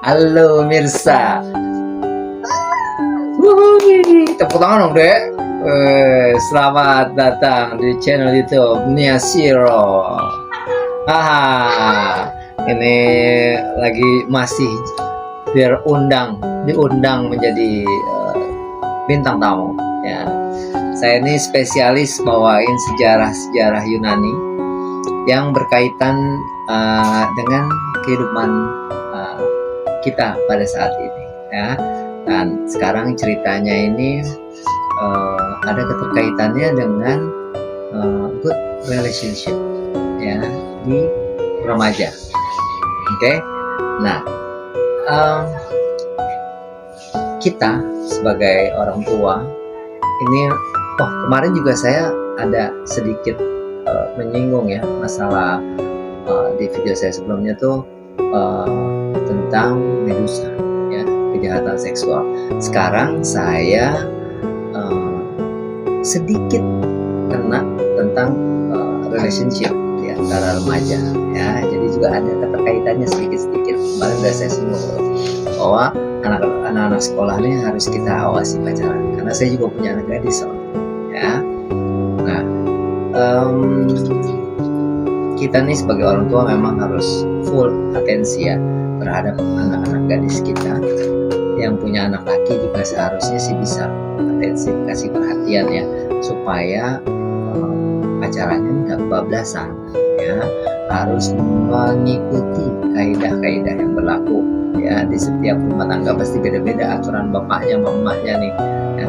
Halo Mirsa. Wuhui, tepuk tangan dong dek. Selamat datang di channel YouTube Nia Siro. Ini lagi masih diundang menjadi bintang tamu. Ya, saya ini spesialis bawain sejarah-sejarah Yunani yang berkaitan dengan kehidupan kita pada saat ini, ya. Dan sekarang ceritanya ini ada keterkaitannya dengan good relationship, ya, di remaja. Oke. Nah, kita sebagai orang tua ini, kemarin juga saya ada sedikit menyinggung ya masalah di video saya sebelumnya tuh tentang Medusa, ya, kejahatan seksual. Sekarang saya sedikit kena tentang relationship di antara remaja, ya. Jadi juga ada keterkaitannya sedikit-sedikit. Kemarin sudah saya singgung bahwa anak-anak sekolah ini harus kita awasi pacaran, karena saya juga punya anak gadis, ya. Nah, kita nih sebagai orang tua memang harus full atensi ya terhadap anak-anak gadis kita. Yang punya anak laki juga seharusnya sih bisa atensi, kasih perhatian ya, supaya pacarannya nggak kebablasan, ya. Harus mengikuti kaidah-kaidah yang berlaku, ya. Di setiap rumah tangga pasti beda-beda aturan bapaknya mamanya nih, ya.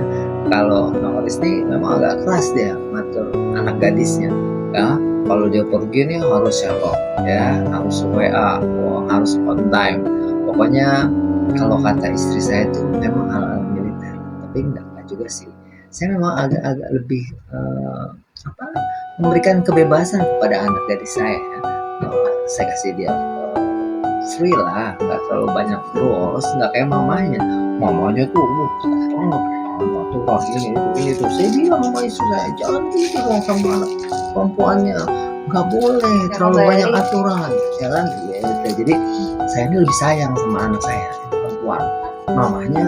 Kalau Noris nih memang agak keras dia ngatur anak gadisnya, ya. Kalau dia pergi nih harus hello, ya, harus WA, harus on time. Pokoknya kalau kata istri saya itu memang ala-ala militer, tapi enggak juga sih. Saya memang agak-agak lebih memberikan kebebasan kepada anak gadis saya, ya. Saya kasih dia free lah, nggak terlalu banyak rules, nggak kayak mamanya. Mamanya tuh aturan ini tuh. Saya bilang sama istri saya, jangan gitu dong sama anak perempuannya, nggak boleh terlalu banyak aturan, ya kan? Gitu. Jadi saya ini lebih sayang sama anak saya perempuan. Mamanya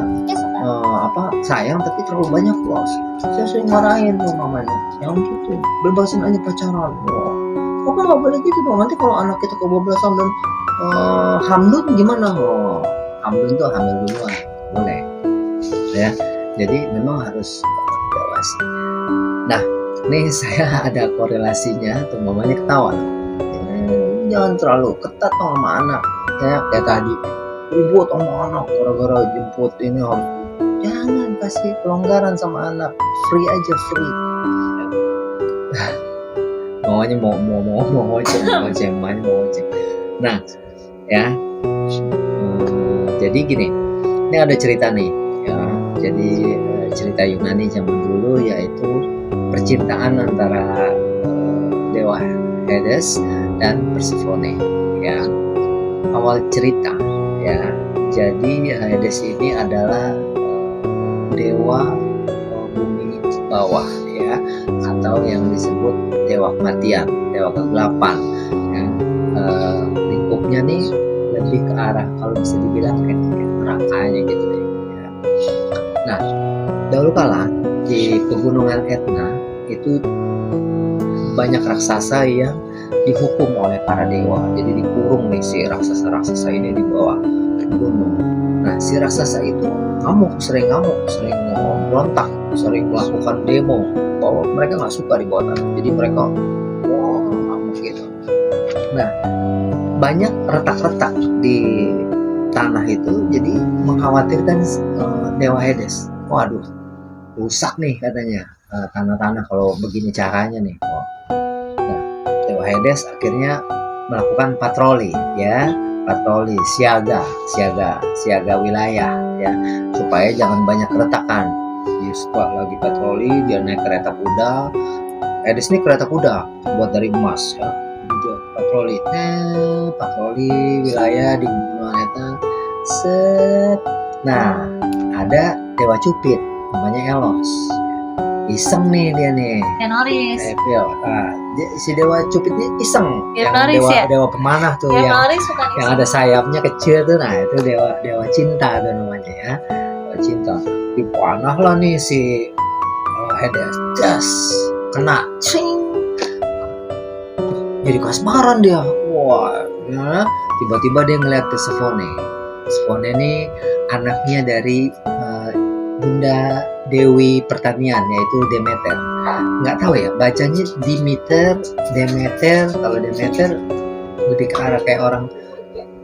sayang tapi terlalu banyak rules. Saya sering marahin tuh mamanya, yang gitu, bebasin aja pacaran. Kok nggak boleh gitu dong, nanti kalau anak kita kebablasan dan hamdun gimana? Hamdun tuh hamil duluan, boleh, ya. Jadi memang harus dewasa. Nah, nih saya ada korelasinya tuh, mamanya ketawa. Jangan terlalu ketat sama anak, ya. Kayak tadi ribut sama anak gara-gara jemput ini harus. Jangan kasih pelonggaran sama anak, free aja, free. Mamanya mau ngoceng. Nah, ya. Jadi gini, ini ada cerita nih, ya. Jadi cerita Yunani zaman dulu, yaitu percintaan antara dewa Hades dan Persephone, ya. Awal cerita, ya. Jadi Hades ini adalah dewa bumi bawah, ya, atau yang disebut dewa kematian, dewa kegelapan, ya. Lingkupnya nih lebih ke arah, kalau bisa dibilang kayak nerakanya gitu deh, ya. Nah, dahulu kala di pegunungan Etna itu banyak raksasa yang dihukum oleh para dewa. Jadi dikurung nih si raksasa-raksasa ini di bawah gunung. Nah, si raksasa itu sering berontak, sering melakukan demo bahwa mereka nggak suka di bawah tanah. Jadi mereka ngamuk gitu. Nah, banyak retak-retak di tanah itu, jadi mengkhawatirkan dewa Hades. Waduh, rusak nih katanya tanah-tanah kalau begini caranya nih. Nah, dewa Hades akhirnya melakukan patroli, ya. Patroli, siaga wilayah, ya, supaya jangan banyak keretakan. Dia setelah lagi patroli, dia naik kereta kuda. Hades ini kereta kuda buat dari emas, ya. Dia patroli wilayah di gunung Etna. Set. Nah, ada dewa Cupid namanya Elos. iseng nih dia nih. Noris. Si dewa Cupid ini iseng. Yang Noris, dewa pemanah tuh yang ada sayapnya kecil tuh, nah itu dewa cinta tuh namanya ya. Dewa cinta. Dipanah lah nih si Hades, kena, cing. Jadi kasmaran dia. Wah, ya. Tiba-tiba dia ngeliat Persephone. Persephone ini anaknya dari bunda Dewi pertanian, yaitu Demeter. Nggak tahu ya, bacanya Demeter, Demeter. Kalau Demeter lebih ke arah kayak orang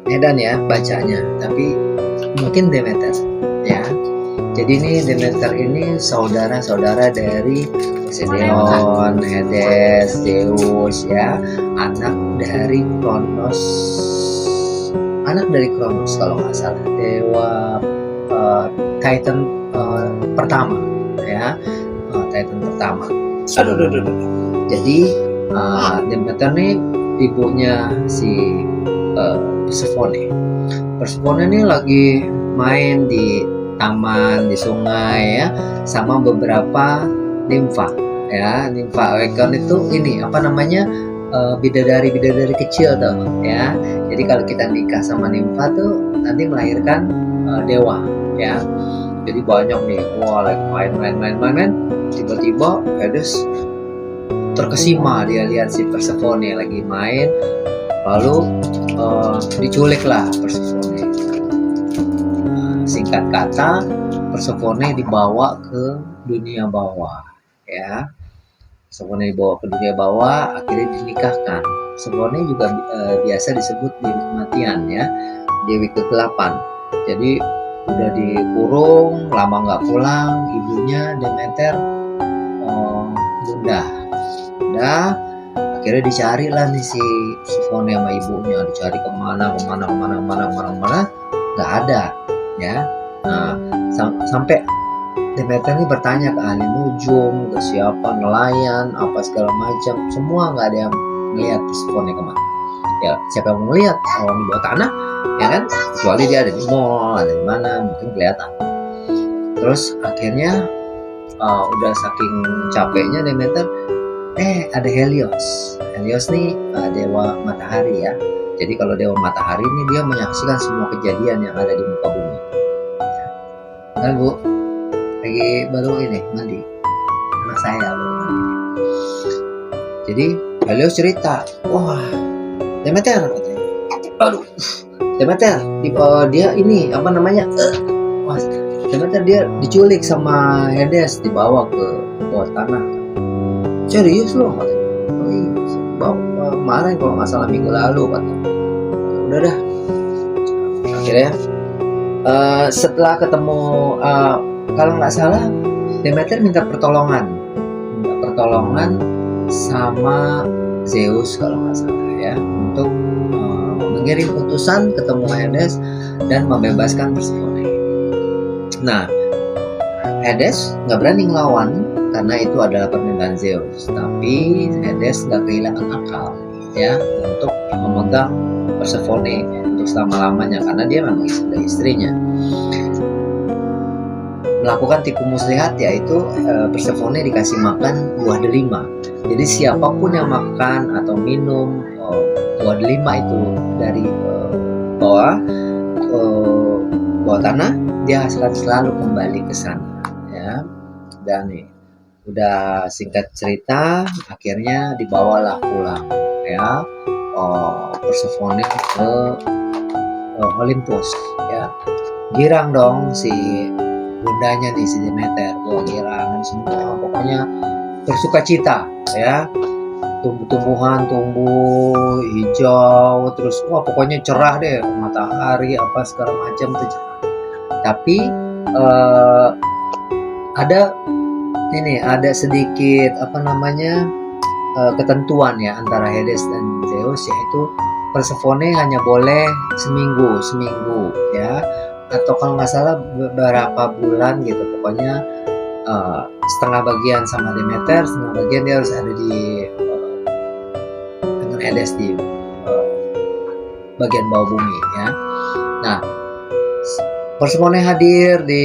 Medan ya bacanya, tapi mungkin Demeter ya. Jadi ini Demeter ini saudara-saudara dari Poseidon, Hades, Zeus ya, anak dari Kronos kalau nggak salah, dewa Titan pertama ya, Titan pertama. Jadi Demeter nih ibunya si Persephone. Persephone ini lagi main di taman, di sungai ya, sama beberapa nimfa ya. Nimfa Aegon itu ini apa namanya, bidadari kecil tuh ya. Jadi kalau kita nikah sama nimfa tuh nanti melahirkan dewa ya. Jadi banyak nih, wah lagi main, tiba-tiba Hades terkesima, dia lihat si Persephone lagi main, lalu diculik lah Persephone. Singkat kata, Persephone dibawa ke dunia bawah ya. Persephone dibawa ke dunia bawah, akhirnya dinikahkan. Persephone juga biasa disebut Dewi Kematian ya, Dewi ke-8. Jadi udah dikurung lama nggak pulang, ibunya Demeter udah akhirnya dicari lah nih si Persephone sama ibunya, dicari kemana nggak ada ya. Nah sampai Demeter ini bertanya ke ahli nujum, ke siapa, nelayan apa segala macam, semua nggak ada yang melihat Persephone kemana. Ya siapa yang mau lihat orang di bawah tanah ya kan, kecuali dia ada di mall, ada di mana mungkin kelihatan. Terus akhirnya udah saking capeknya Demeter, ada Helios nih dewa matahari ya. Jadi kalau dewa matahari ini dia menyaksikan semua kejadian yang ada di muka bumi. Kan Bu, lagi baru ini mandi, anak saya baru mandi. Jadi Helios cerita, wah Demeter katanya, aduh Demeter dia ini apa namanya, Demeter dia diculik sama Hades, dibawa ke bawah tanah. Serius loh katanya. Oh iya, kemarin kalau nggak salah minggu lalu katanya. Udah dah. Akhirnya setelah ketemu kalau nggak salah Demeter minta pertolongan sama Zeus kalau nggak salah ya, untuk mengirim utusan ketemu Hades dan membebaskan Persephone. Nah, Hades nggak berani ngelawan karena itu adalah permintaan Zeus, tapi Hades nggak kehilangan akal ya untuk memegang Persephone untuk selama-lamanya, karena dia memang istrinya. Melakukan tipu muslihat, yaitu Persephone dikasih makan buah delima. Jadi siapapun yang makan atau minum buah delima itu dari bawah tanah, dia akan selalu kembali ke sana ya. Dan nih udah singkat cerita, akhirnya dibawalah pulang ya Persephone ke Olympus ya. Girang dong si bundanya nih, si Demeter, girang semua, pokoknya bersukacita ya. Tumbuh-tumbuhan tumbuh hijau, terus wah pokoknya cerah deh, matahari apa segala macam tuh cerah. Tapi ada sedikit apa namanya ketentuan ya antara Hades dan Zeus, yaitu Persephone hanya boleh seminggu ya, atau kalau nggak salah beberapa bulan gitu, pokoknya setengah bagian sama Demeter, setengah bagian dia harus ada di dengan Hades di bagian bawah bumi ya. Nah Persephone hadir di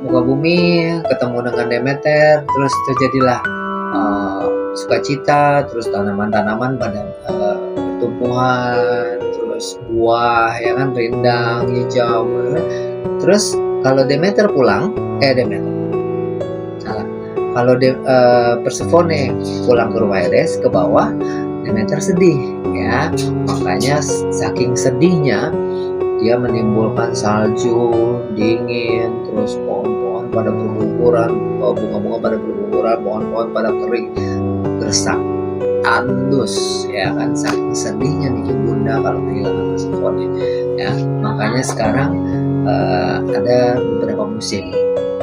muka bumi, ketemu dengan Demeter, terus terjadilah sukacita, terus tanaman-tanaman pada bertumbuhan, terus buah, ya kan, rindang, hijau. Terus kalau Demeter pulang, salah. Kalau Persephone pulang ke rumah Hades ke bawah, Demeter sedih, ya. Makanya saking sedihnya dia menimbulkan salju dingin, terus pohon-pohon pada berguguran, bunga-bunga pada berguguran, pohon-pohon pada kering, gersak, tandus, ya kan, saking sedihnya nih ibunda kalau kehilangan Persephone, ya. Makanya sekarang ada beberapa musim,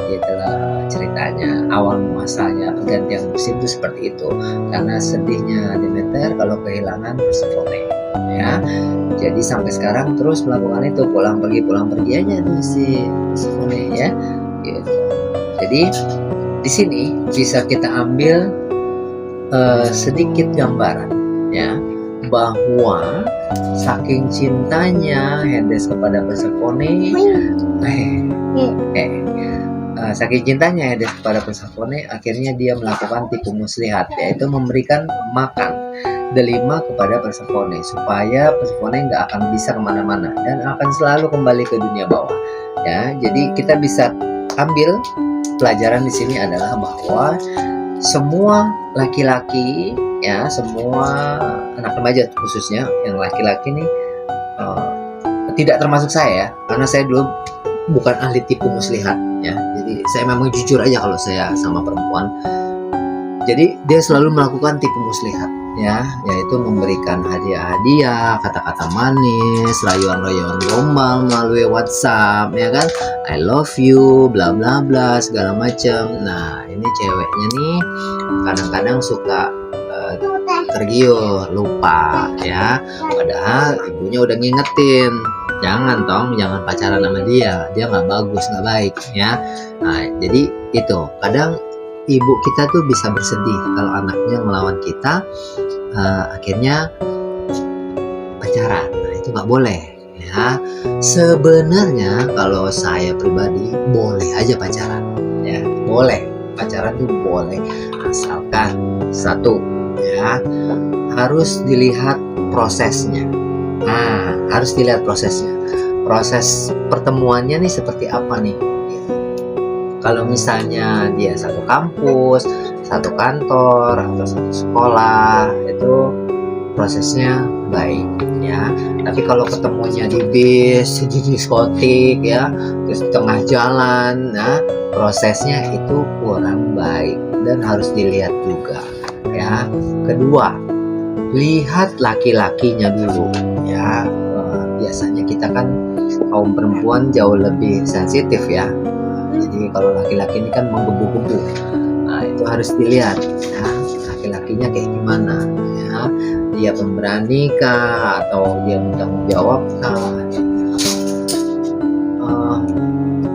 itulah ceritanya awal muasalnya pergantian musim itu seperti itu, karena sedihnya Demeter kalau kehilangan Persephone, ya. Jadi sampai sekarang terus melakukan itu, pulang pergi aja tuh si Persephone, ya gitu. Jadi di sini bisa kita ambil sedikit gambaran, ya, bahwa saking cintanya Hades kepada Persephone, saking cintanya Hades kepada Persephone, akhirnya dia melakukan tipu muslihat, yaitu memberikan makan delima kepada Persephone supaya Persephone nggak akan bisa kemana-mana dan akan selalu kembali ke dunia bawah, ya. Jadi kita bisa ambil pelajaran di sini adalah bahwa semua laki-laki, ya, semua anak remaja khususnya yang laki-laki nih, tidak termasuk saya, karena saya dulu bukan ahli tipu muslihat, ya. Jadi saya memang jujur aja kalau saya sama perempuan. Jadi dia selalu melakukan tipu muslihat, ya, yaitu memberikan hadiah-hadiah, kata-kata manis, rayuan-rayuan gombal melalui WhatsApp, ya kan, I love you, bla bla bla, segala macam. Nah, ini ceweknya nih kadang-kadang suka tergiur, lupa, ya. Padahal ibunya udah ngingetin, jangan pacaran sama dia nggak bagus, nggak baik, ya. Nah, jadi itu kadang ibu kita tuh bisa bersedih kalau anaknya melawan kita, akhirnya pacaran. Nah, itu nggak boleh, ya. Sebenarnya kalau saya pribadi boleh aja pacaran, ya, boleh pacaran tuh boleh, asalkan satu, ya, harus dilihat prosesnya. Nah, harus dilihat prosesnya. Proses pertemuannya nih seperti apa nih? Kalau misalnya dia satu kampus, satu kantor, atau satu sekolah, itu prosesnya baik, ya. Tapi kalau ketemunya di bis, di diskotik, ya, terus di tengah jalan, nah, prosesnya itu kurang baik dan harus dilihat juga, ya. Kedua, lihat laki-lakinya dulu, ya. Biasanya kita kan kaum perempuan jauh lebih sensitif, ya. Jadi kalau laki-laki ini kan menggebu-gebu, nah itu harus dilihat, ya, laki-lakinya kayak gimana, ya. Dia pemberani kah atau dia bertanggung jawab kah?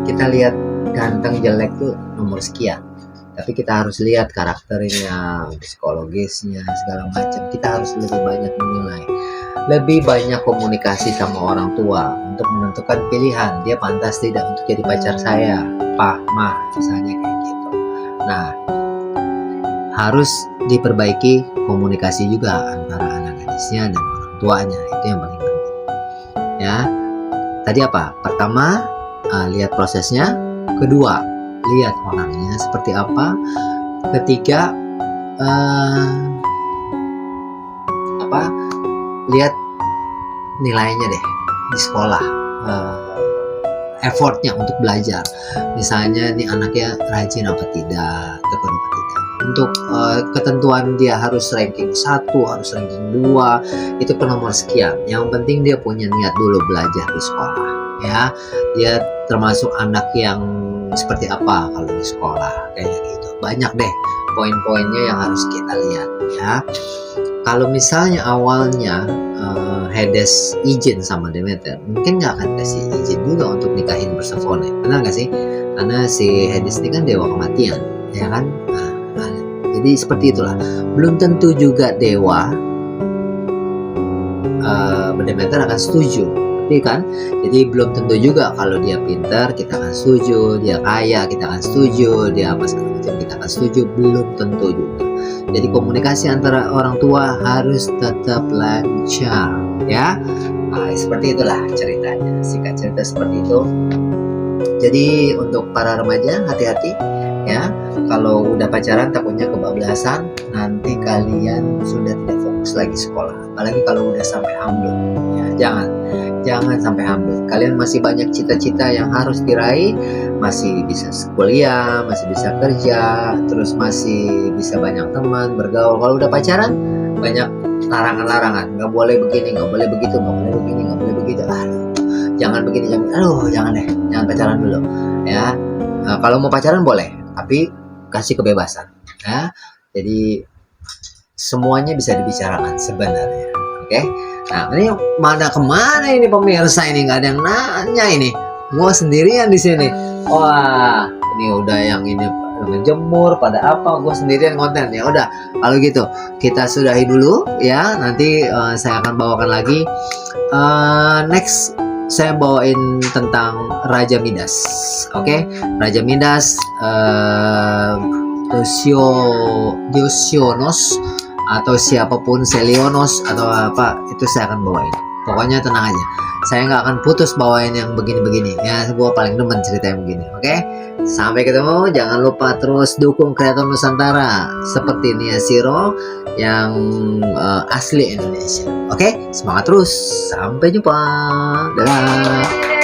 Kita lihat ganteng jelek tuh nomor sekian, tapi kita harus lihat karakternya, psikologisnya, segala macam. Kita harus lebih banyak menilai, lebih banyak komunikasi sama orang tua untuk menentukan pilihan, dia pantas tidak untuk jadi pacar saya, Pak, Ma, misalnya kayak gitu. Nah, harus diperbaiki komunikasi juga antara anak gadisnya dan orang tuanya, itu yang paling penting, ya. Tadi apa? Pertama, lihat prosesnya. Kedua, lihat orangnya seperti apa. Ketiga, lihat nilainya deh di sekolah, effortnya untuk belajar. Misalnya nih anaknya rajin apa tidak, tekun apa tidak. Untuk ketentuan dia harus ranking 1, harus ranking 2, itu ke nomor sekian. Yang penting dia punya niat dulu belajar di sekolah, ya. Dia termasuk anak yang seperti apa kalau di sekolah, kayak gitu. Banyak deh poin-poinnya yang harus kita lihat, ya. Kalau misalnya awalnya Hades izin sama Demeter, mungkin nggak akan kasih izin juga untuk nikahin Persephone, benar nggak sih? Karena si Hades ini kan dewa kematian, ya kan? Nah, jadi seperti itulah. Belum tentu juga dewa Demeter akan setuju Iya kan? Jadi belum tentu juga kalau dia pintar kita akan setuju, dia kaya kita akan setuju, dia apa segala macam kita akan setuju, belum tentu juga. Jadi komunikasi antara orang tua harus tetap lancar, ya. Nah, seperti itulah ceritanya. Singkat cerita seperti itu. Jadi untuk para remaja hati-hati ya. Kalau udah pacaran takutnya kebablasan, nanti kalian sudah tidak fokus lagi sekolah. Apalagi kalau udah sampai ambil. Ya, jangan sampai ambil. Kalian masih banyak cita-cita yang harus diraih, masih bisa kuliah, masih bisa kerja, terus masih bisa banyak teman, bergaul. Kalau udah pacaran, banyak larangan-larangan. Nggak boleh begini, nggak boleh begitu, nggak boleh begini, nggak boleh begitu. Jangan begini, jangan deh, jangan pacaran dulu. Ya, kalau mau pacaran boleh, tapi kasih kebebasan. Ya, jadi semuanya bisa dibicarakan sebenarnya. Oke. Nah, ini mana kemana ini pemirsa ini, nggak ada yang nanya ini. Gua sendirian di sini. Wah, ini udah yang ini ngejemur pada apa, gue sendirian konten. Ya udah, kalau gitu kita sudahi dulu ya. Nanti saya akan bawakan lagi next. Saya bawain tentang Raja Midas. Oke. Raja Midas, Diosionos atau siapapun, Selionos atau apa, itu saya akan bawain. Pokoknya tenang aja, saya nggak akan putus bawain yang begini-begini ya. Gue paling demen cerita yang begini. Oke, sampai ketemu. Jangan lupa terus dukung kreator Nusantara seperti Nia Siro yang asli Indonesia. Oke, semangat terus. Sampai jumpa. Dadah.